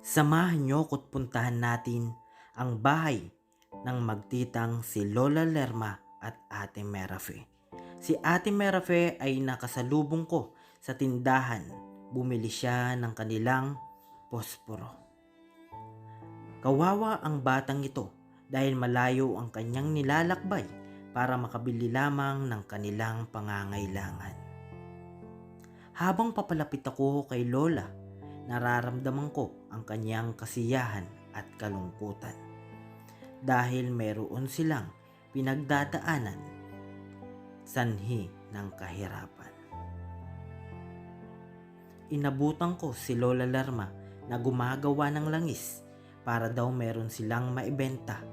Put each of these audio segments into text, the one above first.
Samahan niyo ko't puntahan natin ang bahay ng magtitang si Lola Lerma at Ate Merafe. Si Ate Merafe ay nakasalubong ko sa tindahan. Bumili siya ng kanilang posporo. Kawawa ang batang ito dahil malayo ang kanyang nilalakbay para makabili lamang ng kanilang pangangailangan. Habang papalapit ako kay Lola, nararamdaman ko ang kanyang kasiyahan at kalungkutan dahil meron silang pinagdadaanan, sanhi ng kahirapan. Inabutan ko si Lola Lerma na gumagawa ng langis para daw meron silang maibenta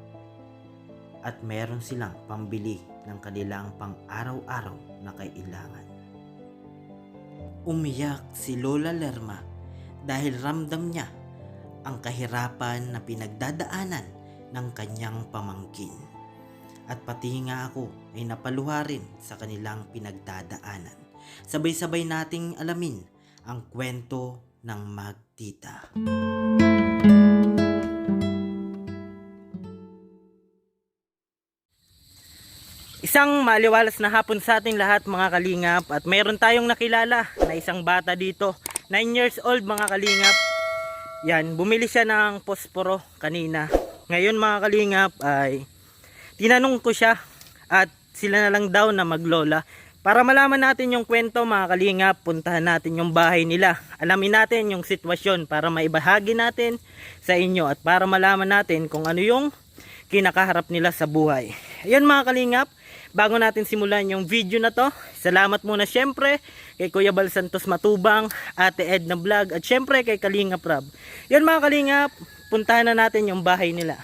at meron silang pambili ng kanilang pang-araw-araw na kailangan. Umiyak si Lola Lerma dahil ramdam niya ang kahirapan na pinagdadaanan ng kanyang pamangkin. At pati nga ako ay napaluha rin sa kanilang pinagdadaanan. Sabay-sabay nating alamin ang kwento ng magtita. Isang maliwalas na hapon sa ating lahat mga kalingap, at mayroon tayong nakilala na isang bata dito, 9 years old mga kalingap. Yan, bumili siya ng posporo kanina. Ngayon mga kalingap ay tinanong ko siya at sila na lang daw na maglola. Para malaman natin yung kwento mga kalingap, puntahan natin yung bahay nila. Alamin natin yung sitwasyon para maibahagi natin sa inyo at para malaman natin kung ano yung kinakaharap nila sa buhay. Ayun mga kalingap, bago natin simulan yung video na to, salamat muna syempre kay Kuya Bal Santos Matubang, Ate Edna Vlog, at syempre kay Kalingap Rob. Yan mga kalingap, puntahan na natin yung bahay nila.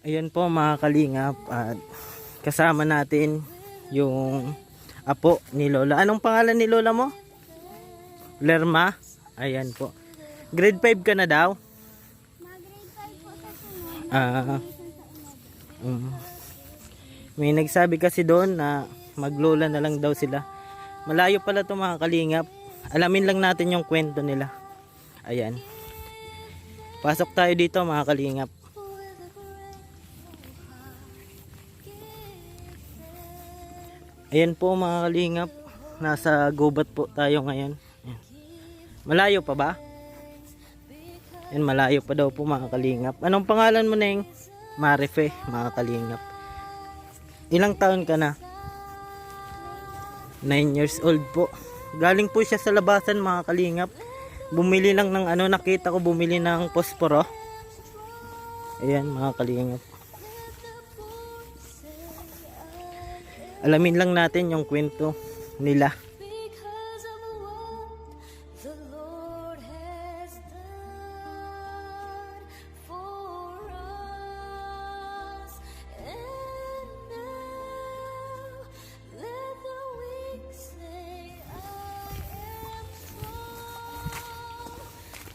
Ayan po mga kalingap, at kasama natin yung apo ni Lola. Anong pangalan ni Lola mo? Lerma? Ayan po. Grade 5 ka na daw? May nagsabi kasi doon na maglola na lang daw sila. Malayo pala ito mga kalingap. Alamin lang natin yung kwento nila. Ayan. Pasok tayo dito mga kalingap. Ayan po mga kalingap. Nasa gubat po tayo ngayon. Ayan. Malayo pa ba? Ayan, malayo pa daw po mga kalingap. Anong pangalan mo, Neng? Marife mga kalingap. Ilang taon ka na? 9 years old po. Galing po siya sa labasan mga kalingap. Bumili lang ng nakita ko bumili ng posporo. Ayan mga kalingap. Alamin lang natin yung kwento nila.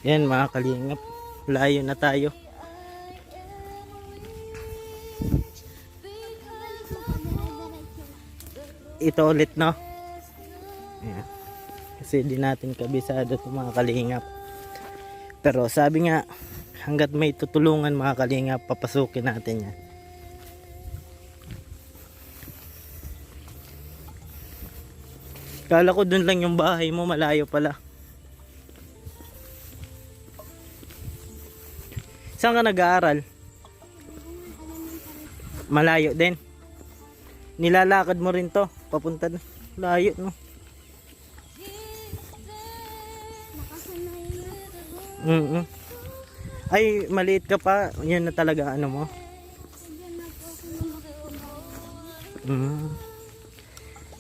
Yan mga kalingap, layo na tayo. Ito ulit no. Ayan. Kasi di natin kabisado ito mga kalingap. Pero sabi nga, hanggat may tutulungan mga kalingap, papasukin natin yan. Kala ko dun lang yung bahay mo, malayo pala. Saan ka nag-aaral? Malayo din. Nilalakad mo rin to papunta na. Layo no. Ay maliit ka pa. Yan na talaga mo.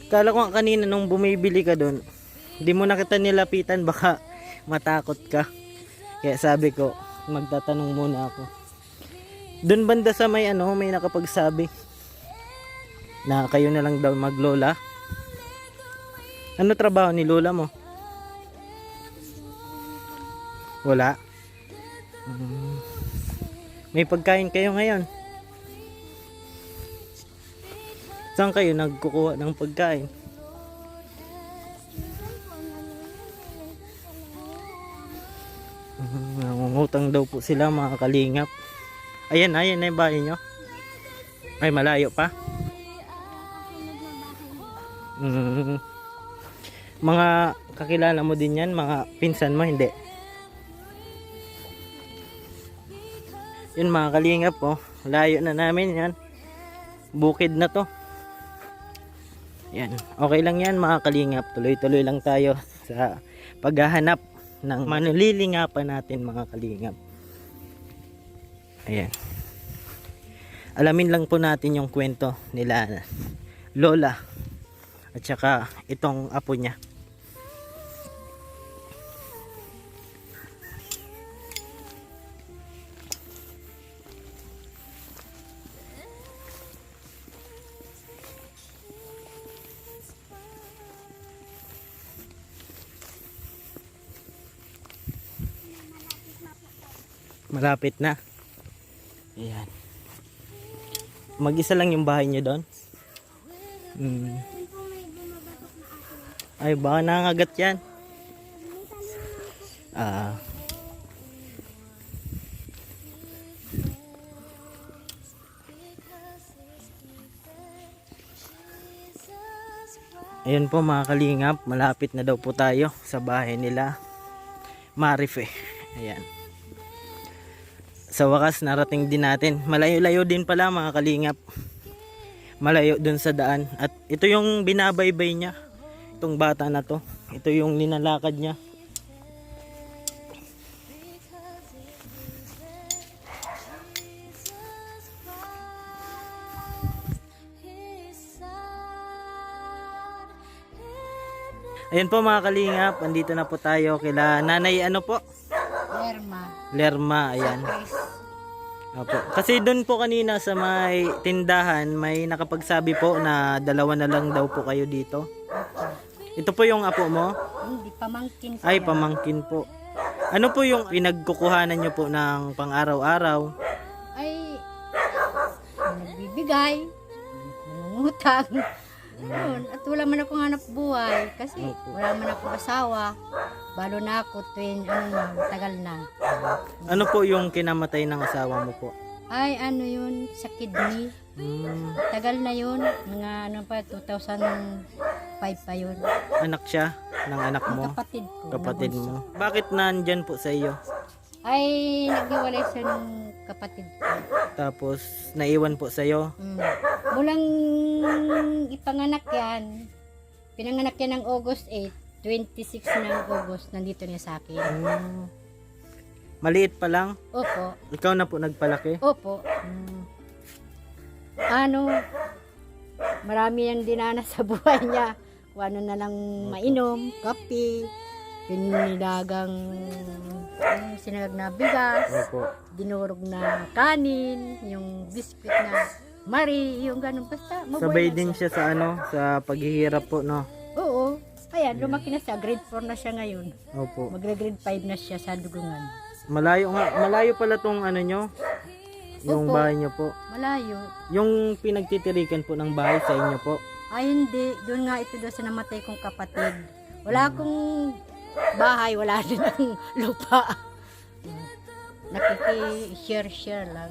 Kala ko kanina nung bumibili ka doon, hindi mo na kita nilapitan, baka matakot ka. Kaya sabi ko magtatanong muna ako. Doon banda sa may may nakapagsabi na kayo na lang daw maglola. Ano trabaho ni lola mo? Wala. May pagkain kayo ngayon? Saan kayo nagkukuha ng pagkain? Nangungutang daw po sila mga kalingap. Ayan, ayan na yung bahay nyo. Ay, malayo pa. Mga kakilala mo din yan, mga pinsan mo, hindi? Yun mga kalingap po, layo na namin yan. Bukid na to. Yan, okay lang yan mga kalingap. Tuloy-tuloy lang tayo sa paghahanap ng manililingapan natin mga kalingap. Ayan. Alamin lang po natin yung kwento nila Lola at saka itong apo niya. Malapit na. Ayan. Mag-isa lang yung bahay niyo doon? Ay, baka nangagat yan. Ayun po mga kalingap, malapit na daw po tayo sa bahay nila Marife. Ayan. Sa wakas narating din natin. Malayo-layo din pala mga kalingap. Malayo dun sa daan. At ito yung binabaybay niya. Itong bata na to. Ito yung linalakad niya. Ayan po mga kalingap. Andito na po tayo kila nanay ano po? Lerma, ayan. Opo. Kasi doon po kanina sa may tindahan, may nakapagsabi po na dalawa na lang daw po kayo dito. Ito po yung apo mo? Hindi, pamangkin ko. Ay, pamangkin po. Ano po yung pinagkukuhanan nyo po ng pang-araw-araw? Ay, nagbibigay, nangungutang. Yun. At wala man akong hanap buhay kasi wala man akong asawa. Balo na ako, tagal na. Ano po yung kinamatay ng asawa mo po? Ay, ano yun, sa kidney. Tagal na yun, mga 2005 pa yun. Anak siya ng anak mo? Kapatid ko. Kapatid mo. Bakit nandyan po sa iyo? Ay, naghiwalay siya ng kapatid ko. Tapos, naiwan po sa iyo? Mulang ipanganak yan, pinanganak yan ng August 8, 26 ng August, nandito niya sa akin. Maliit pa lang? Opo. Ikaw na po nagpalaki? Opo. Ano, marami yung dinanas sa buhay niya. Kung ano na lang mainom, kape, pinilagang sinagag na bigas, Opo. dinurog na kanin, yung biscuit na Marie, yung ganun. Basta, Sabay mabuhay din na siya sa ano, sa paghihirap po, no? Oo. Ayan, lumaki na siya. Grade 4 na siya ngayon. Opo. Magre-grade 5 na siya sa dugungan. Malayo nga, malayo pala tong ano nyo, yung Opo. bahay nyo po. Malayo. Yung pinagtitirikan po ng bahay sa inyo po. Ay, hindi. Doon nga ito doon sa namatay kong kapatid. Wala akong bahay, wala din ang lupa. Nakiki-share lang.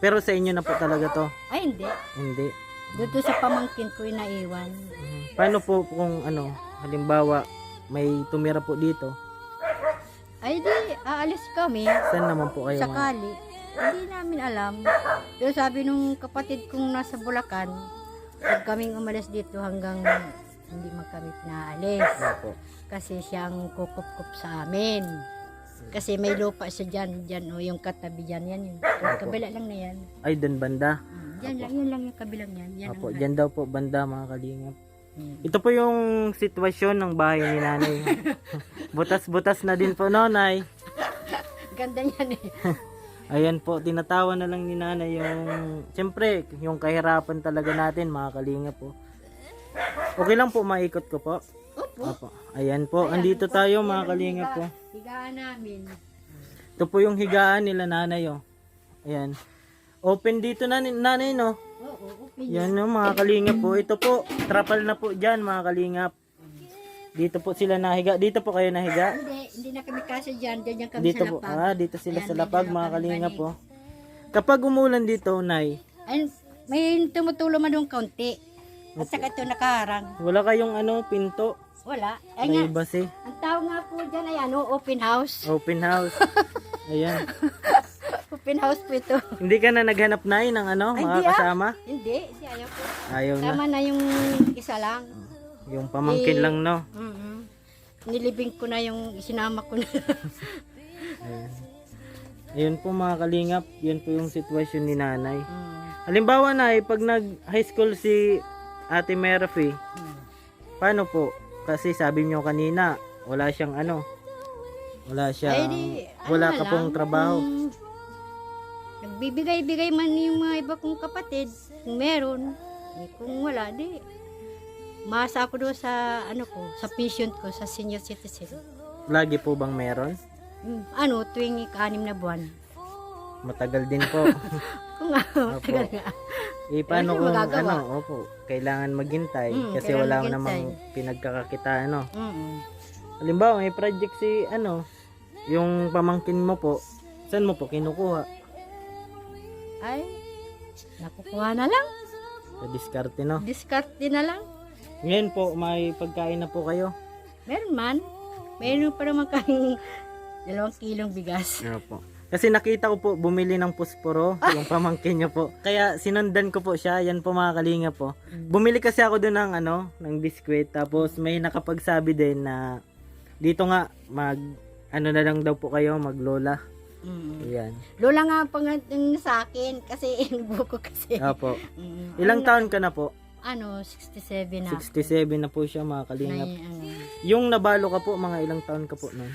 Pero sa inyo na po talaga to? Ay, hindi. Hindi. Doon sa pamangkin ko yung naiwan. Paano po kung ano, halimbawa, may tumira po dito? Ay, di, aalis kami. Saan naman po kayo? Sakali. Hindi namin alam. Pero sabi nung kapatid kong nasa Bulacan, pag kaming umalis dito hanggang hindi man kami naalis. Opo. Kasi siyang kukup-kup sa amin. Kasi may lupa siya dyan, o yung katabi dyan, yan yun. Kabila lang na yan. Ay, dun banda? Dyan lang, yun lang yung kabilang yan. Yan Opo, ang dyan daw po banda mga kalingap. Ito po yung sitwasyon ng bahay ni nanay. Butas-butas na din po, nanay. ganda yan eh. Ayan po, tinatawa na lang ni nanay yung, siyempre, yung kahirapan talaga natin mga kalingap po. Okay lang po, maikot ko po. Opo. Ayan po, andito tayo mga kalingap po. Higaan namin. Ito po yung higaan nila nanay oh. Ayan. Open dito na nanay, no? Oo, open Yan no, mga kalingap po. Ito po, trapal na po dyan, mga kalingap. Dito po sila nahiga. Dito po kayo nahiga. Hindi na kami kasi dyan. Diyan kami Dito sa po. lapag. Dito sila Ayan, sa medyo lapag, na mga kami kalingap banig. po. Kapag umulan dito, Nay, Ayun, may tumutulong man yung kaunti. At saka ito nakaharang. wala kayong pinto. Wala. Ay nga, Privacy. ang tawag nga po dyan ay open house. Open house. Ayan. Open house po ito. Hindi ka na naghanap, Nay, ng Ay, mga hindi, kasama? Hindi ayaw ko. Ayaw na. Tama na yung isa lang. Yung pamangkin lang, no? Nilibing ko na yung isinama ko na. Ayan. Ayun po, mga kalingap. Yun po yung sitwasyon ni nanay. Mm. Halimbawa na, pag nag-high school si Ate Murphy, paano po? Kasi sabi nyo kanina, wala siyang wala siyang, Ay, di, wala na ka pong lang, trabaho. Nagbibigay-bigay man yung mga iba kong kapatid. Kung meron. Kung wala, di. Masa ako doon sa, sa pension ko, sa senior citizen. Lagi po bang meron? Tuwing ika-6 na buwan. Matagal din po. Kung nga, Opo. tagal nga. Paano Ano kung magagawa? opo, kailangan maghintay kasi kailangan wala maghintay. namang pinagkakakitaan, Mm-mm. Halimbawa, may project si yung pamangkin mo po, saan mo po kinukuha? Ay, nakukuha na lang. Sa diskarte, no? Diskarte na lang. Ngayon po, may pagkain na po kayo. Meron man. Meron pa naman kaming 2 kilong bigas. Po. Kasi nakita ko po, bumili ng pusporo, yung pamangkin niyo po. Kaya sinundan ko po siya, yan po mga kalinga po. Bumili kasi ako doon ng ng biskwit, tapos may nakapagsabi din na dito nga, na lang daw po kayo, maglola. Ayan. Lola nga pang sa akin kasi buko kasi. Opo. Ilang taon ka na po? 67 na. 67 na po siya, mga kalingap. Na, Yung nabalo ka po, mga ilang taon ka po nun?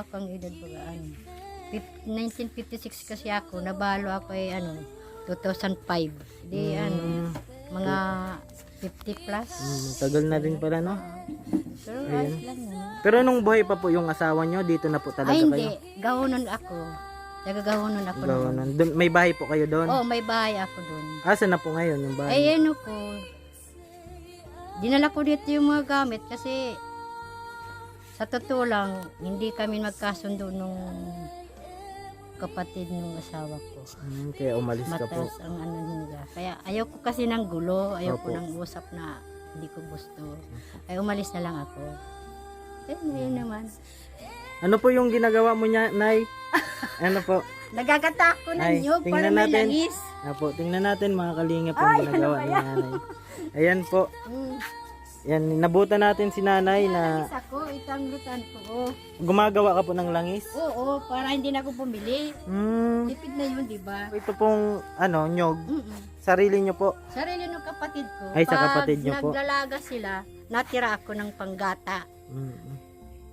ako ang edad ba? 1956 kasi ako. Nabalo ako 2005. Di mga 50 plus. Tagal na din pala, no? Pero ayos lang naman. Pero nung buhay pa po yung asawa nyo, dito na po talaga Ay, hindi. kayo? Gahonon ako. Taga-gahonon ako. Gawanan. May bahay po kayo doon? Oo, may bahay ako doon. Asa na po ngayon yung bahay? Ay, ko. Dinala ko dito yung mga gamit kasi sa totoo lang, hindi kami magkasundo nung kapatid ng asawa ko. Kaya umalis ka po. Matas ang nila. Kaya ayaw ko kasi ng gulo, ayaw ko Opo. ng usap na hindi ko gusto. Ay umalis na lang ako. Eh, ngayon naman. Ano po yung ginagawa mo niya, Nay? Ano po? Nagagatak ko ng Ay, nyug para tingnan may natin. langis. Apo, tingnan natin mga kalingap yung ginagawa ni nanay. Ayan po. Yan, nabutan natin si nanay na Langis ako, itanglutan ko. gumagawa ka po ng langis. Oo, para hindi na ako bumili. Tipid na yun, di ba? Ito pong, nyog, sarili nyo po. Sarili ng kapatid ko. Ay, sa kapatid niyo po. Pag naglalaga sila, natira ako ng panggata. Mm.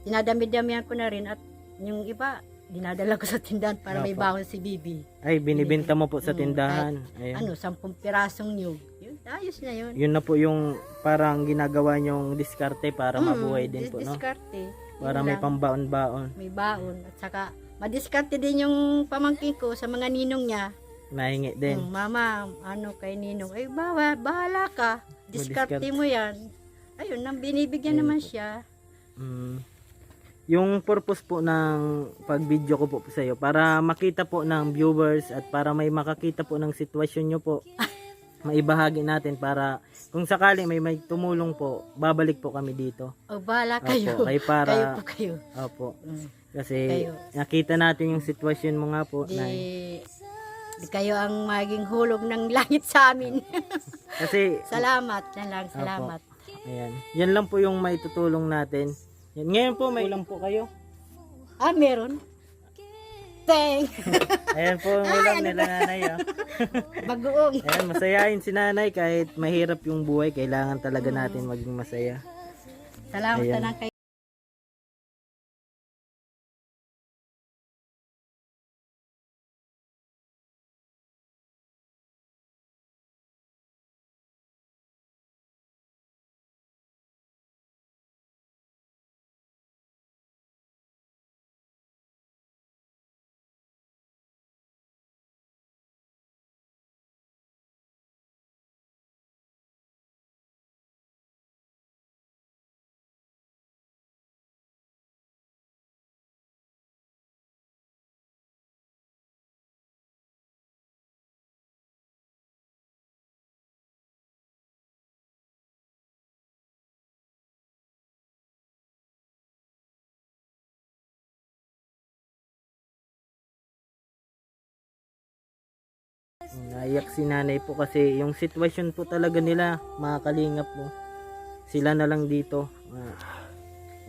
Dinadami-damihan ko na rin at yung iba, dinadala ko sa tindahan para may Opo. baon si Bibi. Ay, binibenta mo po sa tindahan. Ayan. 10 pirasong nyug. Yun, ayos na yun. Yun na po yung parang ginagawa nyong diskarte para mabuhay din po, no? Diskarte. Para Yun may lang. pambaon-baon. May baon. At saka, madiskarte din yung pamangkin ko sa mga ninong niya. Nahingi din. Mama, kay ninong? Ay, bahala ka. Diskarte Madiskarte. mo yan. Ayun, nang binibigyan Ayun naman po. siya. Yung purpose po ng pag-video ko po sa iyo para makita po ng viewers at para may makakita po ng sitwasyon nyo po. Maibahagi natin para kung sakali may tumulong po, babalik po kami dito. O, bahala kayo. Opo, kayo para Kayo po kayo. Opo. Mm. Kasi Kayo. nakita natin yung sitwasyon mo nga po, Di, Nay. di kayo ang maging hulog ng langit sa amin. Kasi Salamat na lang, salamat. ayan. Yan lang po yung maitutulong natin. Yan. Ngayon po may ulam po kayo. Meron. Thank. Ayan po ang ulam nila nanay. Oh. Bagoong. Ayan, masayahin si nanay kahit mahirap yung buhay. Kailangan talaga natin maging masaya. Salamat Ayan. na lang kayo. Naiyak si nanay po kasi yung sitwasyon po talaga nila, mga kalingap po. Sila na lang dito.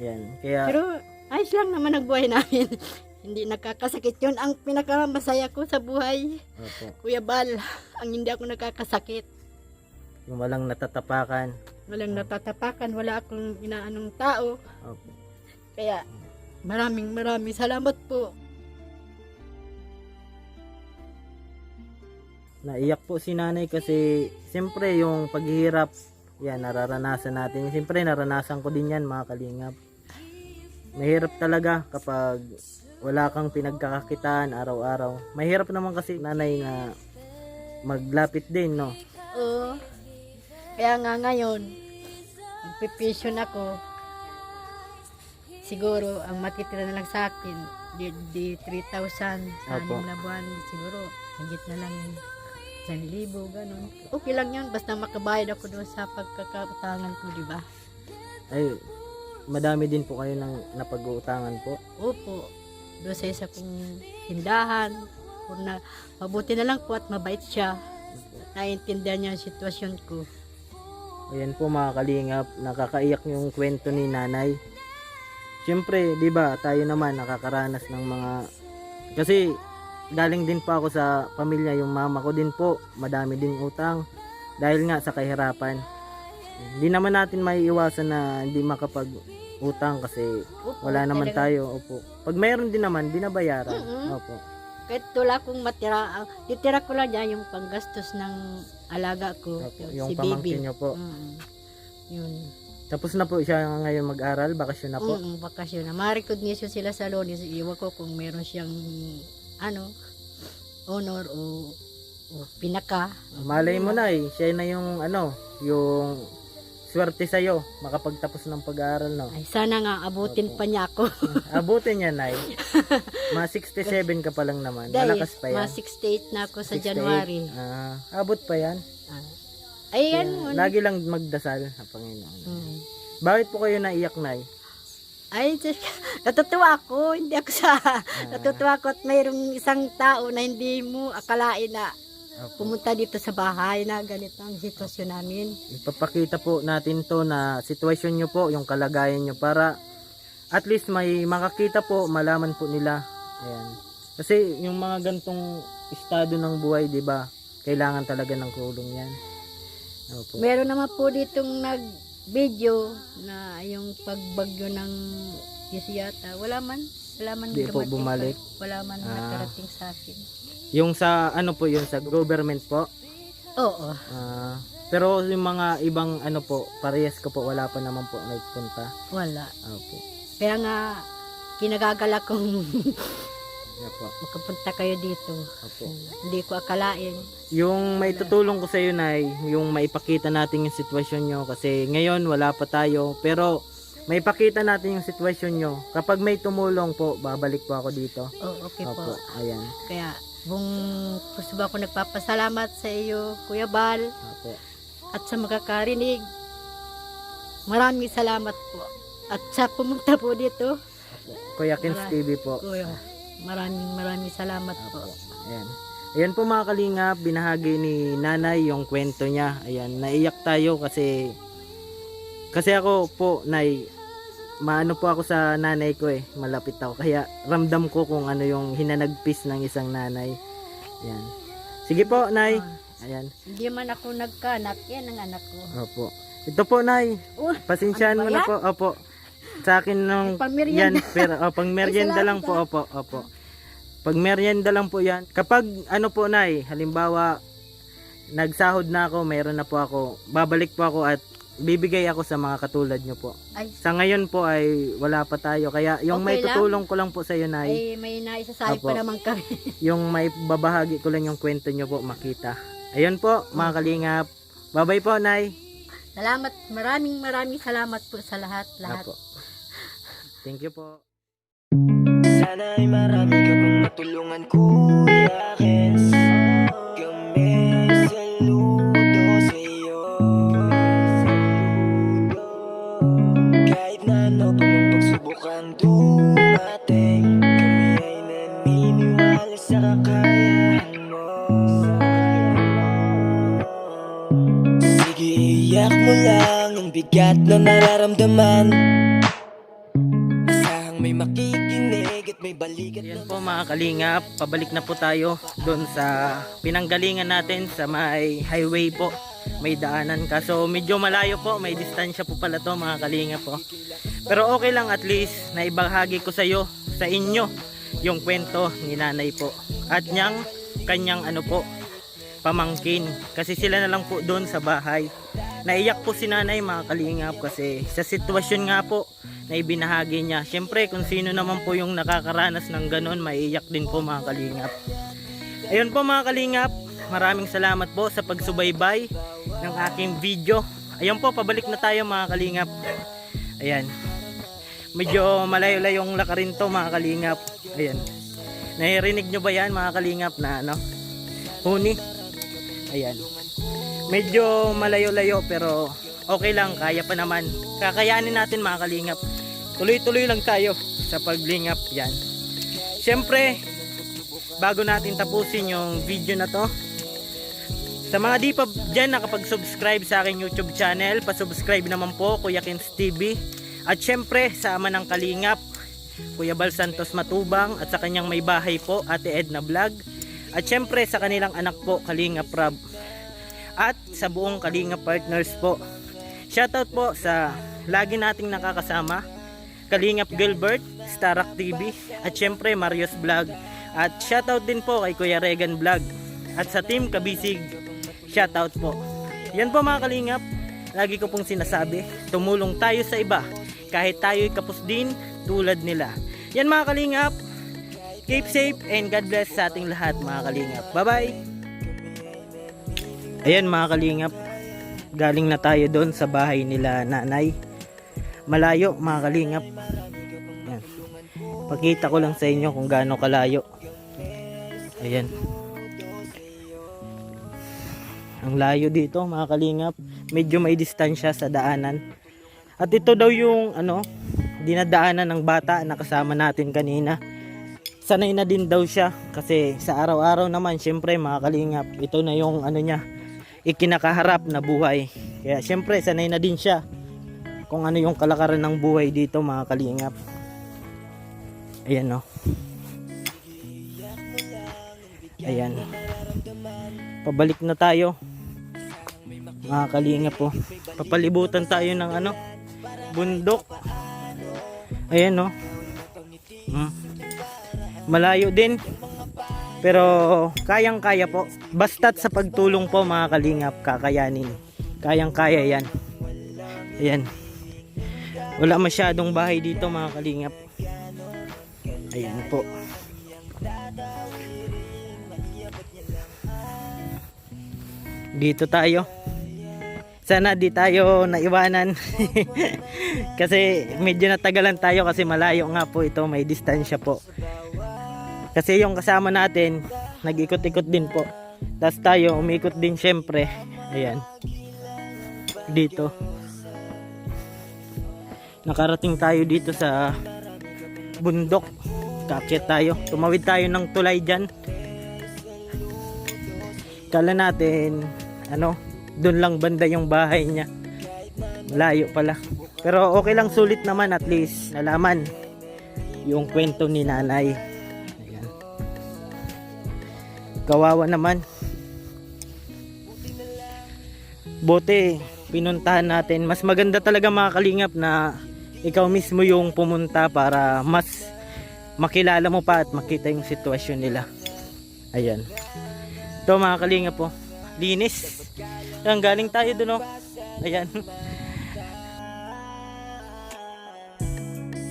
Yan. Kaya, Pero ayos lang naman ang buhay namin. Hindi nakakasakit yun. Ang pinakamasaya ko sa buhay, opo, Kuya Bal, ang hindi ako nakakasakit. yung walang natatapakan. Walang natatapakan, wala akong inaanong tao. Opo. Kaya maraming salamat po. Naiyak po si nanay kasi siyempre yung paghihirap, yan, nararanasan natin. Siyempre naranasan ko din yan, mga kalingap. Mahirap talaga kapag wala kang pinagkakakitaan araw-araw. Mahirap naman kasi nanay na maglapit din, no? Oo. Kaya nga ngayon, magpipisyon ako. Siguro, ang matitira na lang sa akin, di 3,000 sa Opo. 6 na buwan. Siguro, higit na lang 1,000, ganun. Okay lang yun, basta makabayad ako doon sa pagkakautangan ko, di ba? Ay, madami din po kayo ng napag-uutangan po. Opo, doon sa isa kong tindahan. Kung na, mabuti na lang po at mabait siya. Naiintindihan niya ang sitwasyon ko. Ayan po, mga kalingap, nakakaiyak yung kwento ni nanay. Siyempre, di ba, tayo naman nakakaranas ng mga... Kasi galing din po ako sa pamilya, yung mama ko din po, madami din utang. Dahil nga sa kahirapan. Hindi naman natin maiiwasan na hindi makapag-utang kasi Opo, wala naman talaga. tayo. Opo. Pag mayroon din naman, binabayaran. Mm-mm. Opo. Kahit wala akong matira, titira ko lang dyan yung panggastos ng alaga ko, Opo. si Yung baby. pamangkin nyo po. Yun. Tapos na po siya ngayon mag-aral, bakasyon na po. Bakasyon na. Ma-recognition sila sa Lonis. Iwan ko kung meron siyang honor o pinaka. Malay mo na siya na yung yung swerte sa'yo, makapagtapos ng pag-aaral, no? Ay, sana nga abutin Opo. pa niya ako. Abutin niya, Nay. Mga 67 ka pa lang naman. Dahil, Malakas pa yan. 68 na ako sa 68. January. Abot pa yan. Ayan. Kaya, lagi lang magdasal sa Panginoon. Mm. Bakit po kayo naiyak, Nay? Ay, natutuwa ako. Hindi ako natutuwa ako at mayroong isang tao na hindi mo akalain na Opo. pumunta dito sa bahay na ganito ang sitwasyon namin. Ipapakita po natin to na sitwasyon nyo po, yung kalagayan nyo para at least may makakita po, malaman po nila. Ayan. Kasi yung mga gantong estado ng buhay, di ba? Kailangan talaga ng tulong yan. Opo. Meron naman po ditong nag-video na yung pagbagyo ng yata. Wala man Di po dumating bumalik. Wala man nakarating sa akin. Yung sa po yun sa government po. Oo. Pero yung mga ibang po, parehas ko po wala pa naman po nagpunta. Wala. Opo. Kaya nga kinagagala kong Opo. makapunta kayo dito. Opo. Hindi ko akalain. Yung may tutulong ko sa iyo, Nay, yung maipakita natin yung sitwasyon nyo kasi ngayon wala pa tayo pero may pakita natin yung sitwasyon nyo. Kapag may tumulong po, babalik po ako dito. Oh, okay Opo, po. ayan. Kaya gusto ba ako nagpapasalamat sa iyo, Kuya Bal, Opo. at sa makakarinig. Maraming salamat po. At sa pumunta po dito, Kuya Kins TV po. Kuya, maraming salamat po. Opo. Ayan. Ayan po, mga kalingap, binahagi ni nanay yung kwento niya. Ayan, naiyak tayo kasi ako po, Nay, maano po ako sa nanay ko malapit ako. Kaya ramdam ko kung ano yung hinanagpis ng isang nanay. Ayan. Sige po, Nay. Ayan. Hindi man ako nagkanak, yan ang anak ko. Opo. Ito po, Nay. Oh, Pasensyahan ano ba mo na yan? po. Opo. Sa akin nung Ay, pangmerienda. yan, pero pang merienda Ay, lang po. salamat, Opo, opo. Pag merienda lang po yan. Kapag po, Nay, halimbawa nagsahod na ako, mayroon na po ako, babalik po ako at bibigay ako sa mga katulad nyo po. Ay, Sa ngayon po ay wala pa tayo. Kaya yung Okay may lang. tutulong ko lang po sa iyo, Nay, ay may naisasabi Opo. pa naman kami. yung may babahagi ko lang yung kwento nyo po makita. Ayun po, mga kalingap. Bye-bye po, Nay. Salamat, maraming salamat po sa lahat. Apo. Thank you po. Sana ay marami ka pang matulungan, Kuya Kens. Kami saludo sa iyo. Kahit na ano pa mang pagsubok ang dumating, kami ay naniniwala sa kakayahan mo. bigat na nararamdaman. Asahang may makikinig at may balikat. Ayan po mga kalingap, pabalik na po tayo doon sa pinanggalingan natin sa may highway po. May daanan, kaso medyo malayo po, may distansya po pala to mga kalingap po. Pero okay lang, at least naibahagi ko sa inyo yung kwento ni nanay po at kanyang ano po, pamangkin, kasi sila na lang po doon sa bahay. Naiyak po si nanay mga kalingap kasi sa sitwasyon nga po na ibinahagi niya. Syempre kung sino naman po yung nakakaranas ng ganon, maiiyak din po mga kalingap. Ayun po mga kalingap, maraming salamat po sa pagsubaybay ng aking video. Ayun po, pabalik na tayo mga kalingap. Ayan, medyo malayo-layong lakarin to mga kalingap. Ayan, naririnig nyo ba yan mga kalingap na ano, huni? Ayan, medyo malayo-layo pero okay lang, kaya pa naman, kakayanin natin mga kalingap. Tuloy-tuloy lang tayo sa paglingap. Yan, syempre bago natin tapusin yung video na to, sa mga di pa dyan nakapag-subscribe sa aking YouTube channel, pa-subscribe naman po, Kuya Kens TV. At syempre sa ama ng kalingap, Kuya Bal Santos Matubang, at sa kanyang may bahay po, Ate Edna Vlog. At syempre sa kanilang anak po, Kalingap Rab. At sa buong Kalingap Partners po. Shoutout po sa lagi nating nakakasama, Kalingap Gilbert, Starak TV, at syempre Marios Vlog. At shoutout din po kay Kuya Regan Vlog. At sa Team Kabisig, shoutout po. Yan po mga kalingap, lagi ko pong sinasabi, tumulong tayo sa iba kahit tayo'y kapos din tulad nila. Yan mga kalingap, keep safe and God bless sa ating lahat mga kalingap. Bye bye. Ayan mga kalingap, galing na tayo doon sa bahay nila nanay. Malayo mga kalingap. Ayan, pakita ko lang sa inyo kung gaano kalayo. Ayan, ang layo dito mga kalingap, medyo may distansya sa daanan. At ito daw yung ano, dinadaanan ng bata na kasama natin kanina. Sanay na din daw siya kasi sa araw-araw naman syempre mga kalingap, ito na yung ano niya, ikinakaharap na buhay. Kaya syempre sanay na din siya kung ano yung kalakaran ng buhay dito mga kalingap. Ayan o. Ayan, pabalik na tayo mga kalingap po. Papalibutan tayo ng ano, bundok. Ayan no. Malayo din pero kayang kaya po, basta't sa pagtulong po mga kalingap, kakayanin. Kayang kaya yan. Ayan, wala masyadong bahay dito mga kalingap. Ayan po. Dito tayo. Sana di tayo naiwanan. Kasi medyo natagalan tayo kasi malayo nga po ito, may distansya po. Kasi yung kasama natin nag-ikot-ikot din po. Tapos tayo umikot din syempre. Ayan, dito nakarating tayo dito sa bundok. Kaakyat tayo, tumawid tayo ng tulay dyan. Kala natin ano, doon lang banda yung bahay niya, malayo pala. Pero okay lang, sulit naman, at least nalaman yung kwento ni nanay. Ayan, kawawa naman, buti pinuntahan natin. Mas maganda talaga mga kalingap na ikaw mismo yung pumunta para mas makilala mo pa at makita yung sitwasyon nila. Ayan, ito mga kalingap po, linis. Ayan, galing tayo dun oh. Ayan.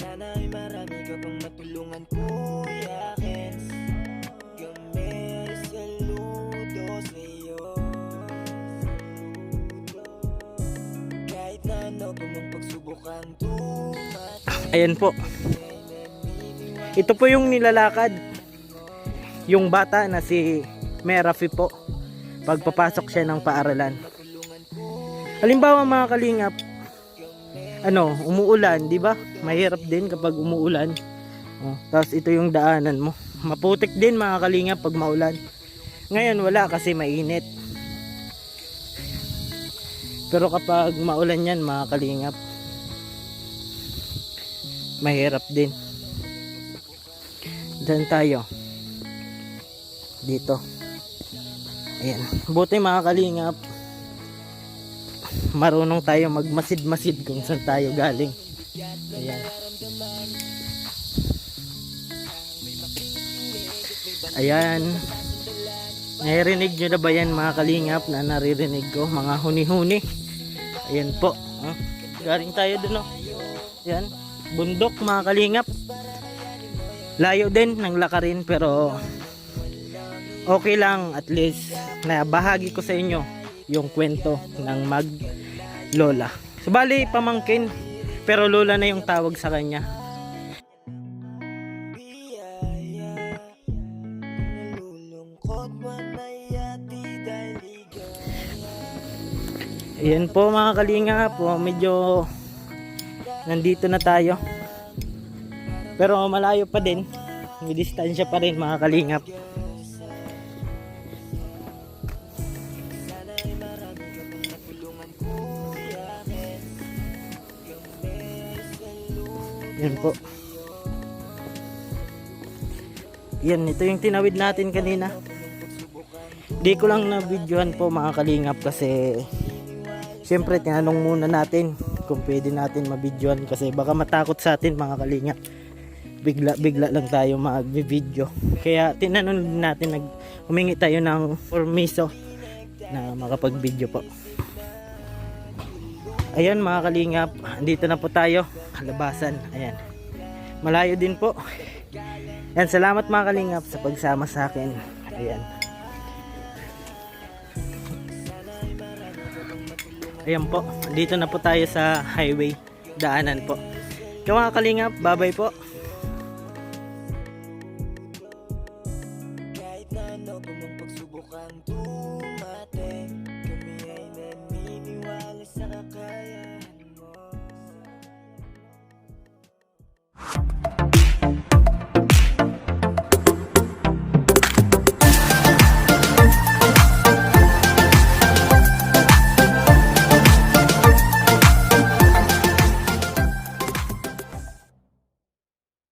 Sana'y marami ka pang matulungan, Kuya Kens. Kami saludo sa'yo. Kahit na ano pa mong pagsubukang dumating. Ayan po, ito po yung nilalakad yung bata na si Merafi po pagpapasok siya ng paaralan. Halimbawa mga kalingap, ano, umuulan, di ba? Mahirap din kapag umuulan. Oh, tapos ito yung daanan mo. Maputik din mga kalingap pag maulan. Ngayon wala kasi mainit. Pero kapag maulan yan mga kalingap, mahirap din. Diyan tayo. Dito. Ayan. Buti mga kalingap, marunong tayo magmasid-masid kung saan tayo galing. Ayan. Ayan. Naririnig nyo na ba yan mga kalingap na naririnig ko? Mga huni-huni. Ayan po. Galing tayo dun, oh. Ayan. Bundok mga kalingap. Layo din ng lakarin pero okay lang, at least na bahagi ko sa inyo yung kwento ng mag lola. Subali pamangkin pero lola na yung tawag sa kanya. Ayan po mga kalingap, medyo nandito na tayo. Pero malayo pa din. May distansya pa rin mga kalingap. Yan po. Yan, ito yung tinawid natin kanina. Di ko lang na-videohan po mga kalingap kasi siyempre tinanong muna natin kung pwede natin ma-videohan kasi baka matakot sa atin mga kalingap. Bigla lang tayo mag-video. Kaya tinanong natin, humingi tayo ng permiso na makapag-video po. Ayan mga kalingap, dito na po tayo, labasan. Ayan. Malayo din po. Ayan, salamat mga kalingap sa pagsama sa akin. Ayan. Ayan po, dito na po tayo sa highway, daanan po. Kaya mga kalingap, bye-bye po. Kahit na ano pa mang pagsubok ang